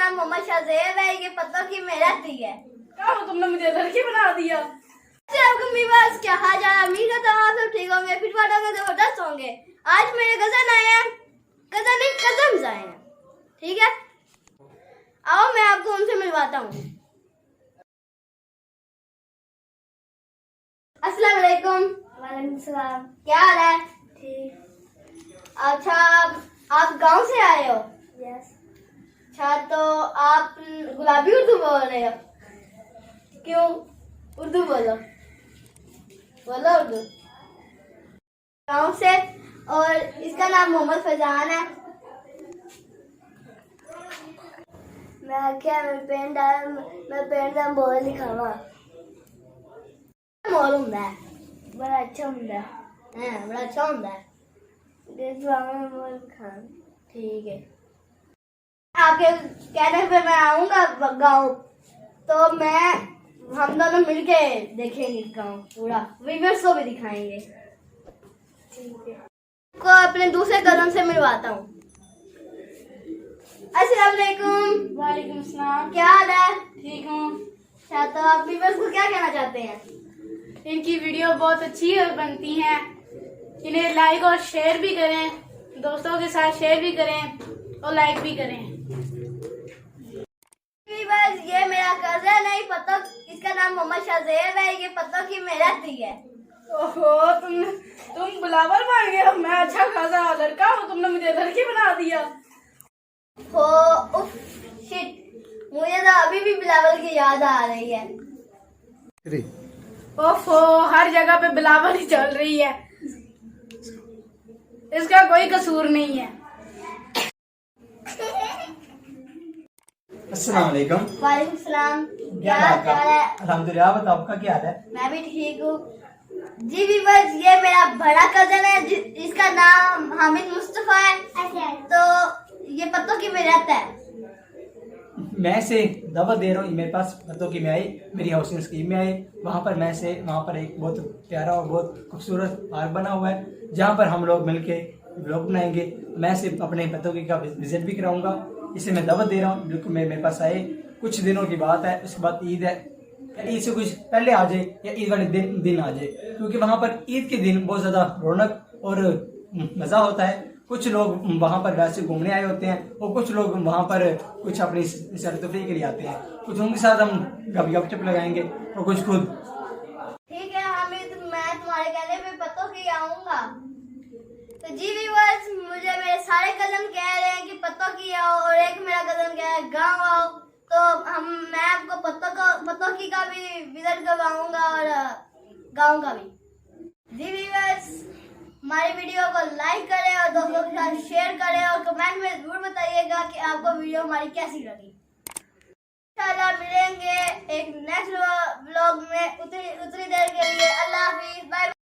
नाम मोहम्मद शाहजेब है। ये पत्तों की मेहनत ही है। क्या हो, तुमने मुझे लड़की बना दिया। आपको मेरे पास क्या हाल चाल, अमीर का तमाम सब ठीक होंगे, फिट फाट होंगे, जबरदस्त होंगे। आज मेरे कजन आए हैं, कजन नहीं कजन्स आए हैं, ठीक है। आओ मैं आपको उनसे मिलवाता हूँ। अस्सलाम वालेकुम। वालेकुम सलाम। क्या हाल है? ठीक। अच्छा, आप गांव से आए हो? यस। अच्छा, तो आप गुलाबी उर्दू बोल रहे हो? क्यों? उर्दू बोलो, बोलो उर्दू। गांव से, और इसका नाम मोहम्मद फैजान है। मैं क्या मैं पेंट बोल लिखावा मोल हुंदा है, बड़ा अच्छा हुंदा है, बड़ा अच्छा हुंदा है। मोल खान ठीक है। आपके कहने पे मैं आऊंगा गाँव, तो हम दोनों मिलके देखेंगे गाँव पूरा, व्यूअर्स को भी दिखाएंगे, ठीक है। को अपने दूसरे कदम से मिलवाता हूँ। अस्सलाम वालेकुम। वालेकुम सलाम। क्या हाल है? ठीक हूँ। अच्छा, तो आप व्यूअर्स को क्या कहना चाहते हैं? इनकी वीडियो बहुत अच्छी बनती है, इन्हें लाइक और शेयर भी करें, दोस्तों के साथ शेयर भी करें और लाइक भी करें। बस ये मेरा कजन है, पत्तों, इसका नाम मोहम्मद शाहजेब है। ये पत्तों की मेहनत ही है। ओहो, तुम बुलावर बन गए हो। मैं अच्छा खासा लड़का हूँ, तुमने मुझे लड़की बना दिया। हो उफ शिट, मुझे तो अभी भी बिलावल की याद आ रही है। ओफो, हर जगह पे बिलावर ही चल रही है, इसका कोई कसूर नहीं है। अस्सलाम वालेकुम। वालेकुम सलाम। क्या हाल है? अल्हम्दुलिल्लाह, बताओ आपका क्या हाल है? मैं भी ठीक हूँ जी। भी बस ये मेरा बड़ा कजन है, जिसका नाम हामिद मुस्तफा है। तो ये पत्तों की मेहनत है। मैं से दावत दे रहा हूँ, मेरे पास पत्तों की मैं आई, मेरी हाउसिंग स्कीम में आई। वहाँ पर एक बहुत प्यारा और बहुत खूबसूरत पार्क बना हुआ है, जहाँ पर हम लोग मिलके ब्लॉग बनाएंगे। मैं से अपने पत्तों की का विजिट भी कराऊंगा, इसे मैं दावत दे रहा हूँ। बिल्कुल मेरे पास आए, कुछ दिनों की बात है, उसके बाद ईद है, ईद से कुछ पहले आ जाए या ईद वाले दिन आ जाए, क्योंकि वहाँ पर ईद के दिन बहुत ज्यादा रौनक और मजा होता है। कुछ लोग वहाँ पर वैसे घूमने आए होते हैं, और कुछ लोग वहाँ पर कुछ अपनी सैर तफरीह के लिए आते हैं। कुछ उनके साथ हम गपशप लगाएंगे और कुछ खुद। ठीक है हामिद, मैं तुम्हारे कहने पे पत्तों की आऊंगा। तो जी व्यूअर्स, मुझे मेरे सारे कजन कह रहे हैं कि पत्तों की आओ, और एक मेरा कजन कह रहा है गाँव आओ। तो मैं आपको पत्तों की का भी विजिट करवाऊंगा और गाँव का भी। जी व्यूअर्स, हमारी वीडियो को लाइक करें और दोस्तों के साथ शेयर करें, और कमेंट में जरूर बताइएगा कि आपको वीडियो हमारी कैसी लगी। इंशाल्लाह मिलेंगे एक नेक्स्ट व्लॉग में। उतनी देर के लिए अल्लाह हाफिज, बाय।